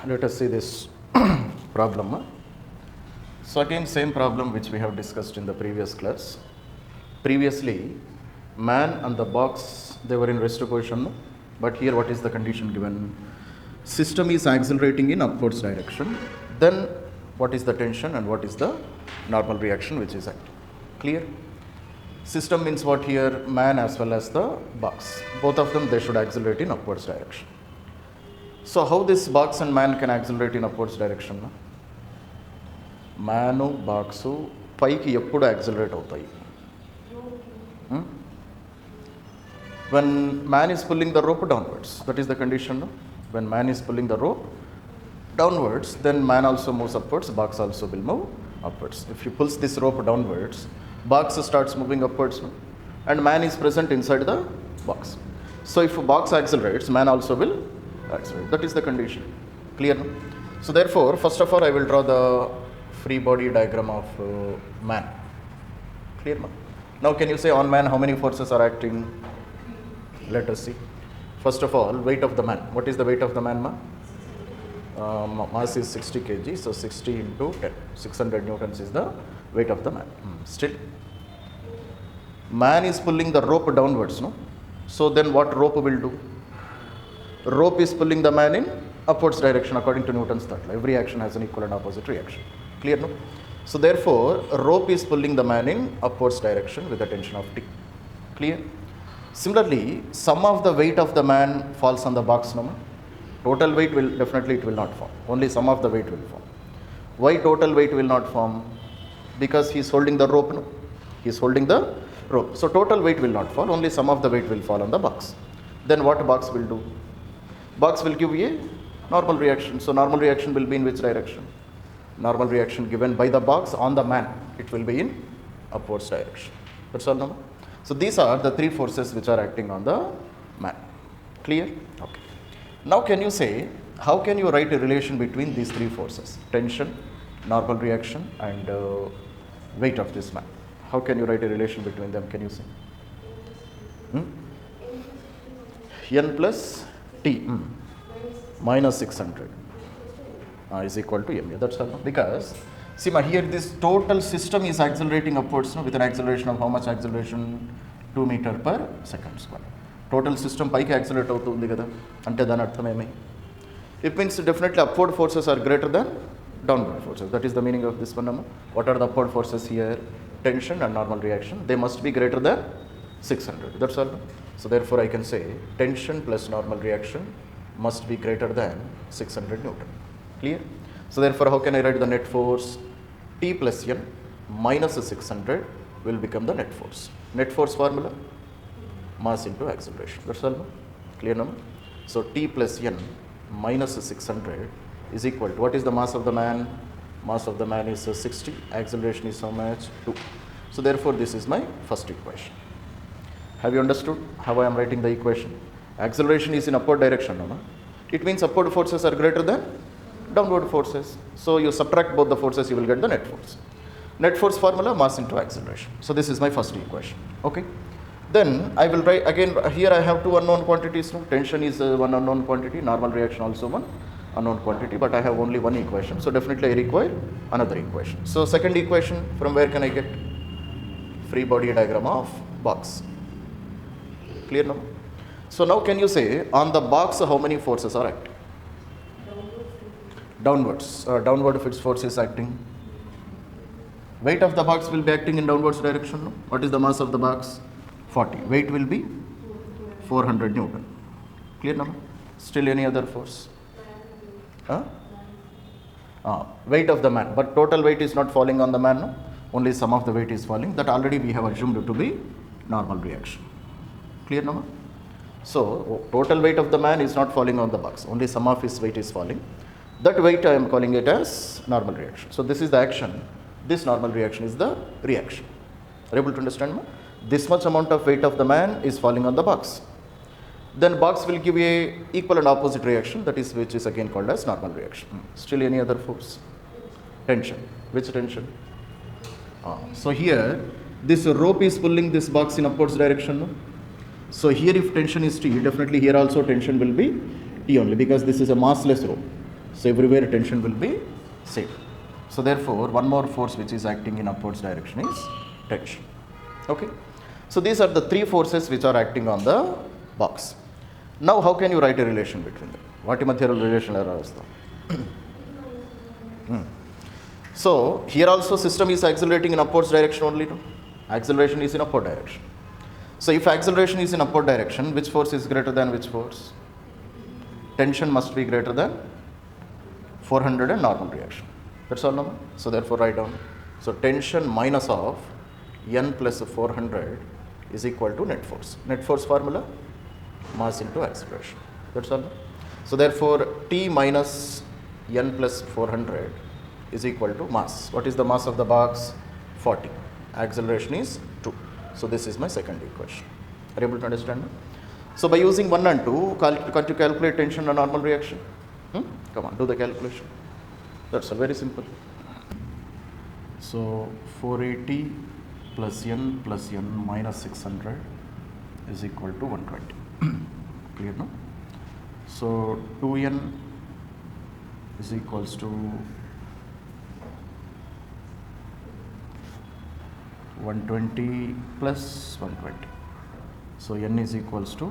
Let us see this problem. So again, same problem which we have discussed in the previous class. Previously, man and the box, they were in rest position, but here what is the condition given? System is accelerating in upwards direction. Then what is the tension and what is the normal reaction which is acting? Clear? System means what here? Man as well as the box. Both of them, they should accelerate in upwards direction. So how this box and man can accelerate in upwards direction? Manu, boxu, paiki eppudu accelerate avutayi. When man is pulling the rope downwards, that is the condition. No? When man is pulling the rope downwards, then man also moves upwards, box also will move upwards. If he pulls this rope downwards, box starts moving upwards, no? And man is present inside the box. So if box accelerates, man also will accelerate. That is the condition. Clear? No? So therefore, first of all, I will draw the free body diagram of man. Clear? No? Now can you say on man how many forces are acting? Let us see. First of all, weight of the man. What is the weight of the man, ma? Mass is 60 kg, so 60 into 10. 600 newtons is the weight of the man. Still, man is pulling the rope downwards, no? So then what rope will do? Rope is pulling the man in upwards direction according to Newton's third law. Every action has an equal and opposite reaction. Clear, no? So therefore, rope is pulling the man in upwards direction with a tension of T. Clear? Similarly, sum of the weight of the man falls on the box, no? Total weight will definitely it will not form. Only sum of the weight will form. Why total weight will not form? Because he is holding the rope, no? He is holding the rope. So total weight will not fall. Only sum of the weight will fall on the box. Then what box will do? Box will give a normal reaction. So normal reaction will be in which direction? Normal reaction given by the box on the man. It will be in upwards direction. That's all, no? So these are the three forces which are acting on the man. Clear? Okay. Now can you say, how can you write a relation between these three forces? Tension, normal reaction and weight of this man. How can you write a relation between them? Can you say? N plus T minus 600 is equal to MA. That's all. Because, see ma, here this total system is accelerating upwards, no, with an acceleration of how much acceleration? 2 meter per second square. Total system paiki accelerate avutundi kada. Ante dani artham emi? It means definitely upward forces are greater than downward forces. That is the meaning of this one. What are the upward forces here? Tension and normal reaction. They must be greater than 600. That's all. So therefore I can say tension plus normal reaction must be greater than 600 Newton. Clear? So therefore how can I write the net force? T plus N minus 600 will become the net force. Net force formula? Mass into acceleration. That's all. Clear now? So T plus N minus 600 is equal to, what is the mass of the man? Mass of the man is 60. Acceleration is how much? 2. So therefore this is my first equation. Have you understood how I am writing the equation? Acceleration is in upward direction. No? It means upward forces are greater than downward forces. So you subtract both the forces, you will get the net force. Net force formula, mass into acceleration. So this is my first equation. Okay. Then I will write again, here I have two unknown quantities. No? Tension is one unknown quantity, normal reaction also one unknown quantity, but I have only one equation. So definitely I require another equation. So second equation, from where can I get? Free body diagram of box. Clear now? So now can you say, on the box how many forces are acting? Downwards. Downward if its force is acting. Weight of the box will be acting in downwards direction. No? What is the mass of the box? 40. Weight will be 400 Newton. Clear now? Still any other force? Weight of the man. But total weight is not falling on the man. No? Only some of the weight is falling. That already we have assumed to be normal reaction. Clear now? So total weight of the man is not falling on the box. Only some of his weight is falling. That weight I am calling it as normal reaction. So this is the action. This normal reaction is the reaction. Are you able to understand? This much amount of weight of the man is falling on the box. Then box will give a equal and opposite reaction, that is which is again called as normal reaction. Still any other force? Tension. Which tension? So here this rope is pulling this box in upwards direction. No? So here if tension is T, definitely here also tension will be T only, because this is a massless rope. So everywhere tension will be same. So therefore, one more force which is acting in upwards direction is tension. Okay. So these are the three forces which are acting on the box. Now how can you write a relation between them? What material relation is So here also system is accelerating in upwards direction only. No? Acceleration is in upward direction. So if acceleration is in upward direction, which force is greater than which force? Tension must be greater than 400 and normal reaction. That's all, no? So therefore write down. So tension minus of N plus 400 is equal to net force. Net force formula, mass into acceleration. That's all. So therefore T minus N plus 400 is equal to mass. What is the mass of the box? 40. Acceleration is 2. So this is my second equation. Are you able to understand? So by using 1 and 2, can't you calculate tension and normal reaction? Come on, do the calculation. That's all, very simple. So 480 plus N minus 600 is equal to 120. Clear, no? So 2N is equals to 120 plus 120. So N is equals to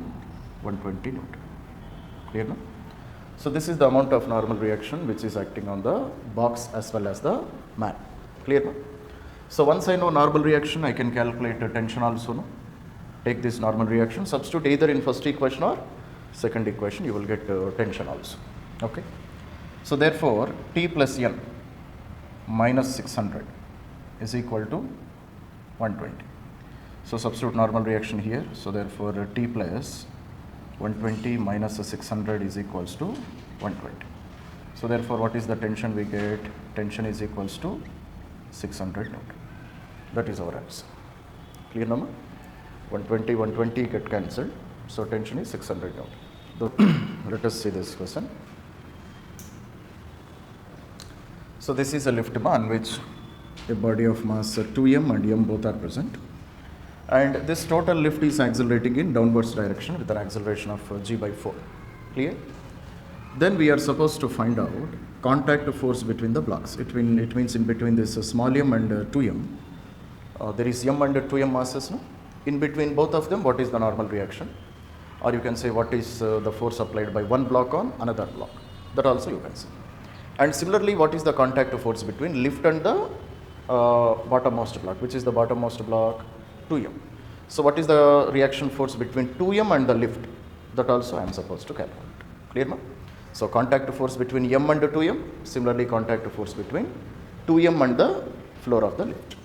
120 Newton. Clear, no? So this is the amount of normal reaction which is acting on the box as well as the man. Clear, no? So once I know normal reaction, I can calculate the tension also. No? Take this normal reaction, substitute either in first equation or second equation, you will get tension also. Okay. So therefore, T plus N minus 600 is equal to 120. So substitute normal reaction here. So therefore, T plus 120 minus 600 is equals to 120. So therefore, what is the tension we get? Tension is equals to 600 Newton. That is our answer. Clear, number? 120 get cancelled. So tension is 600 Newton. So let us see this question. So this is a lift on which a body of mass 2m and m both are present. And this total lift is accelerating in downwards direction with an acceleration of g by 4. Clear? Then we are supposed to find out contact force between the blocks. It means in between this small m and 2m, there is m and 2m masses. No? In between both of them, what is the normal reaction? Or you can say what is the force applied by one block on another block. That also you can say. And similarly, what is the contact force between lift and the bottommost block? Which is the bottommost block? 2m. So what is the reaction force between 2m and the lift? That also I am supposed to calculate. Clear, no? So contact force between m and 2m, similarly contact force between 2m and the floor of the lift.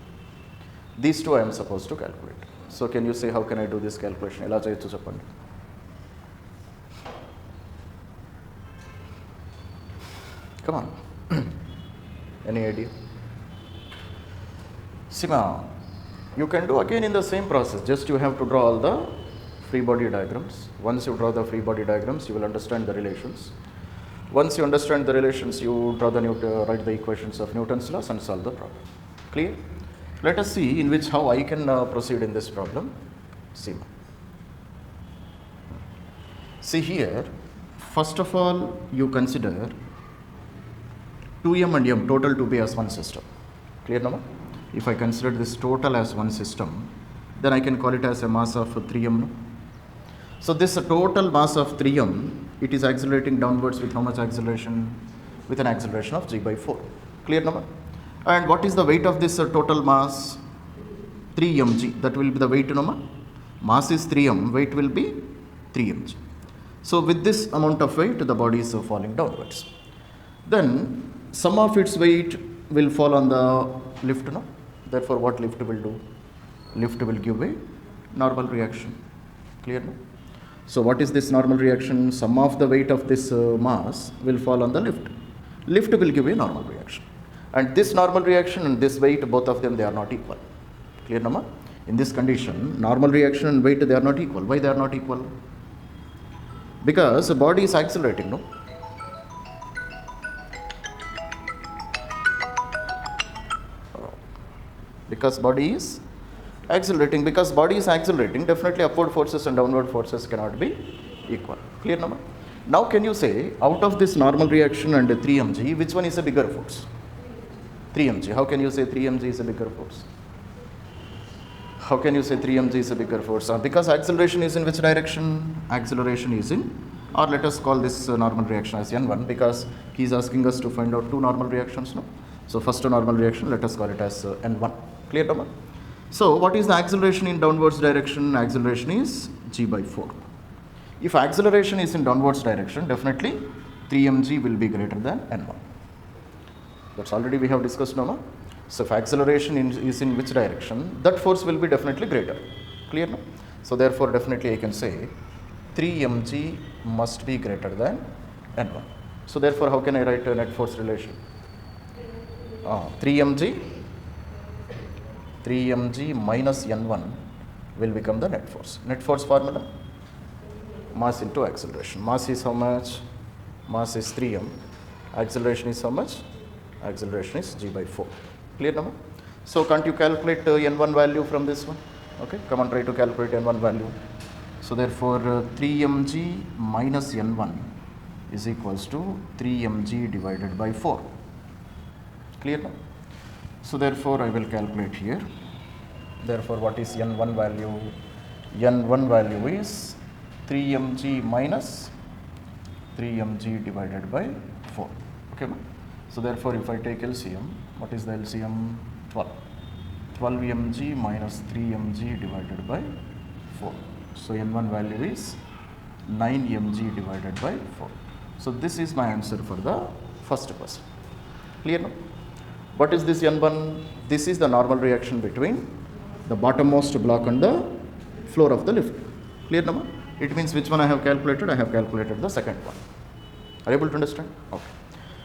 These two I am supposed to calculate. So can you say how can I do this calculation? Ela cheyochu cheppandi. Come on. Any idea? Sima, you can do again in the same process, just you have to draw all the free body diagrams. Once you draw the free body diagrams, you will understand the relations. Once you understand the relations, you draw the write the equations of Newton's laws and solve the problem. Clear? Let us see in which how I can proceed in this problem. Sima. See here, first of all, you consider 2m and m total to be as one system. Clear, now? If I consider this total as one system, then I can call it as a mass of 3m. No? So this total mass of 3m, it is accelerating downwards with how much acceleration? With an acceleration of g by 4. Clear, number? And what is the weight of this total mass? 3mg. That will be the weight, number. Mass is 3m, weight will be 3mg. So with this amount of weight, the body is falling downwards. Then sum of its weight will fall on the lift, no? Therefore, what lift will do? Lift will give a normal reaction. Clear, no? So what is this normal reaction? Sum of the weight of this mass will fall on the lift. Lift will give a normal reaction. And this normal reaction and this weight, both of them, they are not equal. Clear, no? In this condition, normal reaction and weight, they are not equal. Why they are not equal? Because the body is accelerating, no? Because body is accelerating. Because body is accelerating, definitely upward forces and downward forces cannot be equal. Clear, number? Now can you say, out of this normal reaction and 3 mg, which one is a bigger force? 3 mg. How can you say 3 mg is a bigger force? How can you say 3 mg is a bigger force? Because acceleration is in which direction? Acceleration is in, or let us call this normal reaction as n1, because he is asking us to find out two normal reactions. No? So first normal reaction, let us call it as n1. Clear, Dhamma? So what is the acceleration in downwards direction? Acceleration is g by 4. If acceleration is in downwards direction, definitely 3 mg will be greater than n1. That's already we have discussed, Dhamma. So if acceleration is in which direction, that force will be definitely greater. Clear, no? So therefore definitely I can say 3 mg must be greater than n1. So therefore how can I write a net force relation? 3 mg minus n1 will become the net force. Net force formula? Mass into acceleration. Mass is how much? Mass is 3m. Acceleration is how much? Acceleration is g by 4. Clear, Nama? So can't you calculate n1 value from this one? Okay, come on, try to calculate n1 value. So therefore 3 mg minus n1 is equals to 3 mg divided by 4. Clear, now? So therefore I will calculate here. Therefore what is n1 value? N1 value is 3 mg minus 3 mg divided by 4. Okay, ma? So therefore if I take LCM, what is the LCM? 12. 12 mg minus 3 mg divided by 4. So n1 value is 9 mg divided by 4. So this is my answer for the first question. Clear, no? What is this n1? This is the normal reaction between the bottommost block and the floor of the lift. Clear, no? It means which one I have calculated? I have calculated the second one. Are you able to understand? Okay.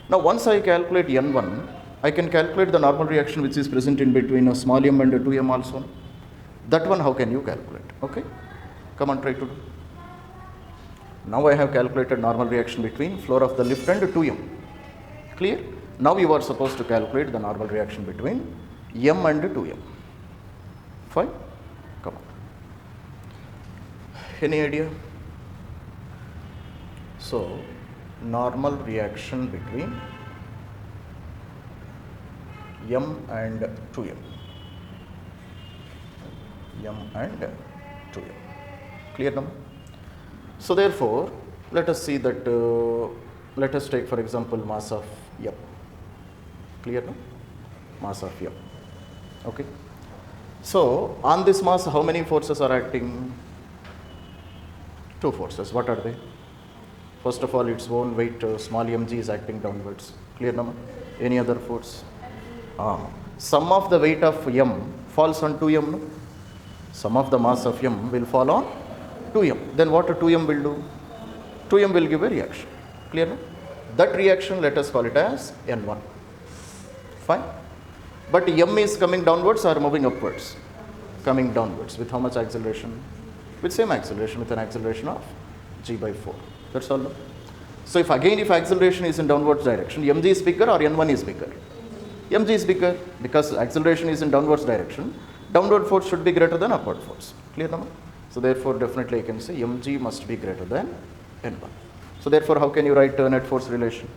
Now once I calculate n1, I can calculate the normal reaction which is present in between a small m and a 2m also. That one how can you calculate? Okay. Come on, try to do. Now I have calculated normal reaction between floor of the lift and 2m. Clear? Now you are supposed to calculate the normal reaction between m and 2m. Fine? Come on. Any idea? So, normal reaction between m and 2m. m and 2m. Clear now? So therefore, let us see that, let us take for example mass of m. Clear now? Mass of m. Okay. So on this mass, how many forces are acting? Two forces. What are they? First of all, its own weight, small mg is acting downwards. Clear now? Any other force? Sum of the weight of m falls on 2m. No? Sum of the mass of m will fall on 2m. Then what 2m will do? 2m will give a reaction. Clear? No? That reaction, let us call it as n1. Fine. But m is coming downwards or moving upwards? Coming downwards. With how much acceleration? With same acceleration, with an acceleration of g by 4. That's all. No? So if acceleration is in downwards direction, mg is bigger or n1 is bigger? Mg is bigger because acceleration is in downwards direction. Downward force should be greater than upward force. Clear now? So therefore definitely I can say mg must be greater than n1. So therefore how can you write net force relation?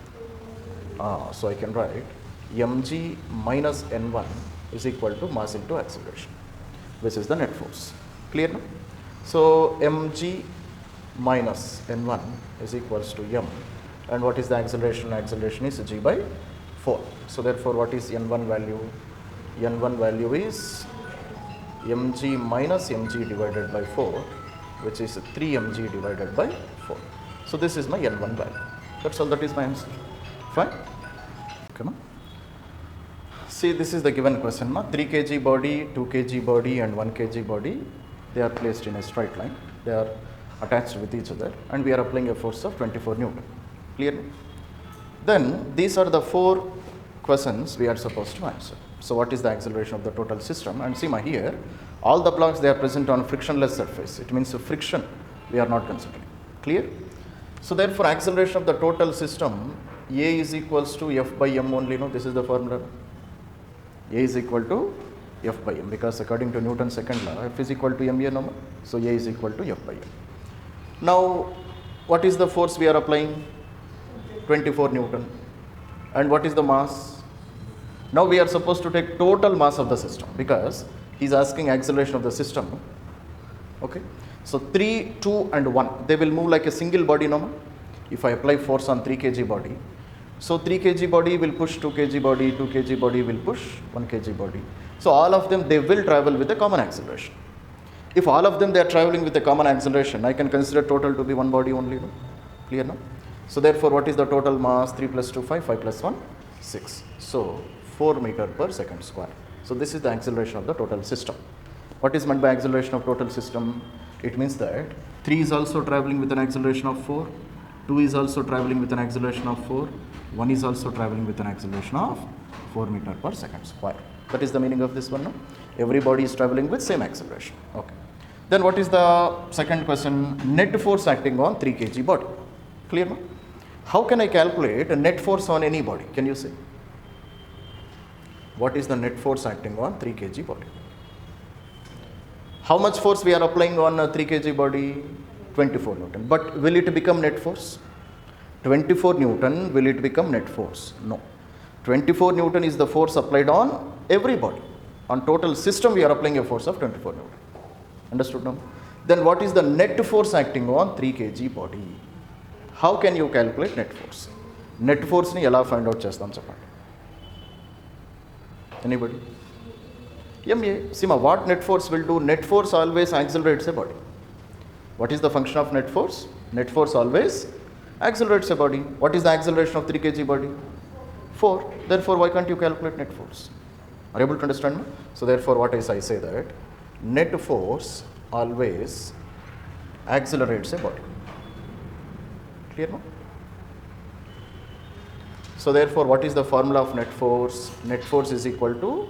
So I can write mg minus n1 is equal to mass into acceleration, which is the net force. Clear now? So mg minus n1 is equals to m, and what is the acceleration? Acceleration is g by 4. So therefore what is n1 value? N1 value is mg minus mg divided by 4, which is 3 mg divided by 4. So this is my n1 value. That's all, that is my answer. Fine? Come on. See, this is the given question. 3 kg body, 2 kg body and 1 kg body, they are placed in a straight line. They are attached with each other and we are applying a force of 24 Newton. Clear? Then these are the 4 questions we are supposed to answer. So what is the acceleration of the total system? And see here, all the blocks, they are present on frictionless surface. It means friction we are not considering. Clear? So therefore acceleration of the total system, A is equals to F by m only. No, this is the formula. A is equal to F by m, because according to Newton's second law, F is equal to ma. No? So A is equal to F by m. Now What is the force we are applying? 24 Newton. And what is the mass? Now we are supposed to take total mass of the system because he is asking acceleration of the system. Okay. So 3, 2 and 1, they will move like a single body now. If I apply force on 3 kg body, so 3 kg body will push 2 kg body, 2 kg body will push 1 kg body. So all of them, they will travel with a common acceleration. If all of them they are traveling with a common acceleration, I can consider total to be one body only. No? Clear now? So therefore, what is the total mass? 3 plus 2, 5, 5 plus 1, 6. So 4 meter per second square. So this is the acceleration of the total system. What is meant by acceleration of total system? It means that 3 is also traveling with an acceleration of 4, 2 is also traveling with an acceleration of 4, 1 is also traveling with an acceleration of 4 meter per second square. That is the meaning of this one. No? Everybody is traveling with same acceleration. Okay. Then what is the second question? Net force acting on 3 kg body. Clear? No? How can I calculate a net force on any body? Can you say? What is the net force acting on 3 kg body? How much force we are applying on a 3 kg body? 24 Newton. But will it become net force? 24 Newton, will it become net force? No. 24 Newton is the force applied on every body. On total system, we are applying a force of 24 Newton. Understood now? Then what is the net force acting on 3 kg body? How can you calculate net force? Net force ni ela find out chestam cheppandi. Anybody? MA, Sima, what net force will do? Net force always accelerates a body. What is the function of net force? Net force always accelerates a body. What is the acceleration of 3 kg body? 4. Therefore, why can't you calculate net force? Are you able to understand me? So therefore, what is I say that net force always accelerates a body. Clear now? So therefore, what is the formula of net force? Net force is equal to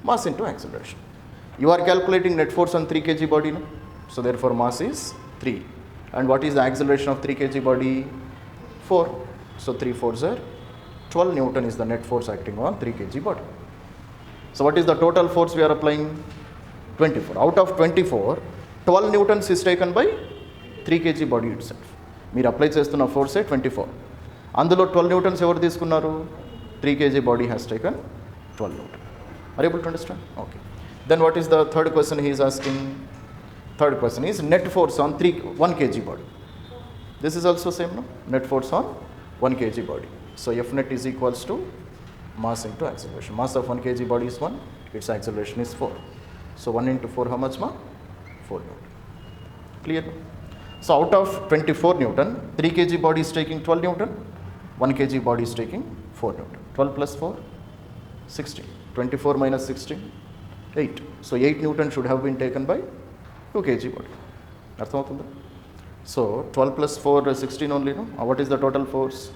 mass into acceleration. You are calculating net force on 3 kg body, no? So therefore, mass is 3. And what is the acceleration of 3 kg body? 4. So 3 4s are 12 Newton is the net force acting on 3 kg body. So what is the total force we are applying? 24. Out of 24, 12 Newtons is taken by 3 kg body itself. మీరు apply చేస్తున్న ఫోర్సే 24. అందులో 12 Newton's ఎవరు తీసుకున్నారు? 3 kg body has taken 12 Newton. Are you able to understand? Okay. Then what is the third question he is asking? Third question is net force on 1 kg body. This is also same, no? Net force on 1 kg body. So F net is equals to mass into acceleration. Mass of 1 kg body is 1, its acceleration is 4. So 1 into 4, how much ma? 4 Newton. Clear? So out of 24 Newton, 3 kg body is taking 12 Newton, 1 kg body is taking 4 Newton. 12 plus 4, 16. 24 minus 16, 8. So 8 Newton should have been taken by 2 kg body. Arthamatunda? So 12 plus 4, 16 only, no? What is the total force?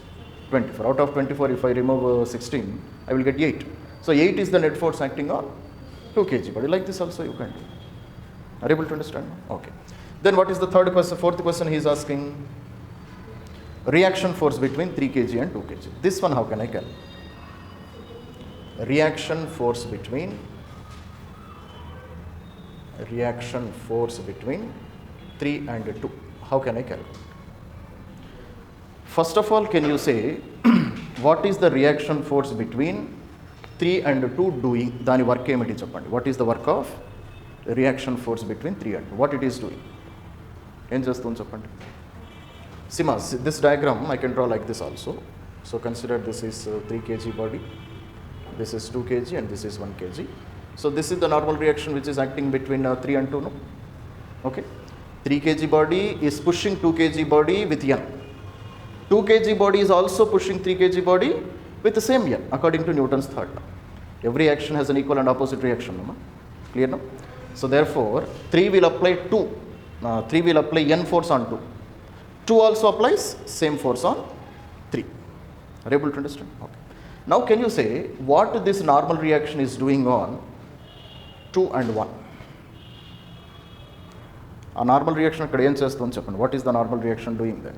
24. Out of 24, if I remove 16, I will get 8. So 8 is the net force acting on 2 kg body. Like this also you can do. Are you able to understand? Okay. Then what is the third question? Fourth question he is asking. Reaction force between 3 kg and 2 kg. This one how can I calculate? Reaction force between 3 and 2. How can I calculate? First of all, can you say what is the reaction force between 3 and 2 doing? Dani work emiti cheppandi. What is the work of reaction force between 3 and 2? What it is doing? Em chestundi cheppandi. Sima, this diagram I can draw like this also. So consider this is 3 kg body, this is 2 kg and this is 1 kg. So this is the normal reaction which is acting between 3 and 2, no? Okay. 3 kg body is pushing 2 kg body with N. 2 kg body is also pushing 3 kg body with the same N according to Newton's third law. Every action has an equal and opposite reaction. No? Clear now? So therefore, 3 will apply 2. 3 will apply N force on 2. 2 also applies same force on 3. Are you able to understand? Okay. Now can you say what this normal reaction is doing on 2 and 1? A normal reaction akkada em chestundi cheppandi. What is the normal reaction doing then?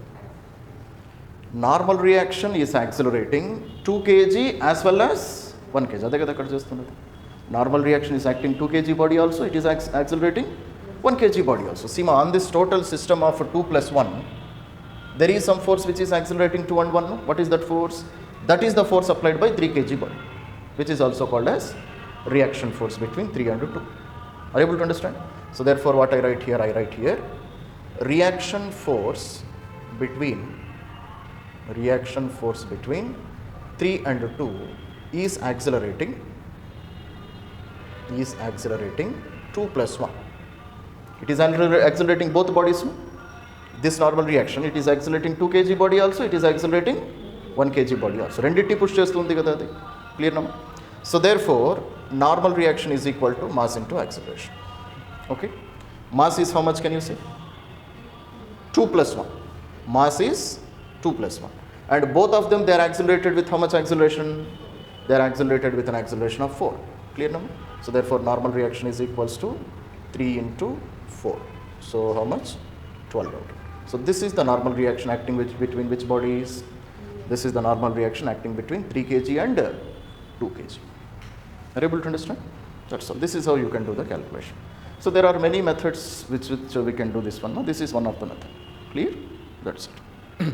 Normal reaction is accelerating 2 kg as well as 1 kg. Ade kada akkada chestunnadi. Normal reaction is acting 2 kg body also, it is accelerating 1 kg body also. See, on this total system of 2 plus 1, There is some force which is accelerating 2 and 1. No? What is that force? That is the force applied by 3 kg body, which is also called as reaction force between 3 and 2. Are you able to understand? So therefore what I write here, reaction force between 3 and 2 is accelerating 2 plus 1. It is accelerating both bodies. No? This normal reaction, it is accelerating 2 kg body also, it is accelerating 1 kg body also. Renditti push chestundi kada adi. Clear now? So therefore, normal reaction is equal to mass into acceleration. Okay? Mass is how much, can you say? 2 plus 1. Mass is 2 plus 1. And both of them, they are accelerated with how much acceleration? They are accelerated with an acceleration of 4. Clear now? So therefore, normal reaction is equals to 3 into 4. So how much? 12 out. So this is the normal reaction acting between which bodies? This is the normal reaction acting between 3 kg and 2 kg. Are you able to understand? That's all. This is how you can do the calculation. So there are many methods which we can do this one. No? This is one of the method. Clear? That's it.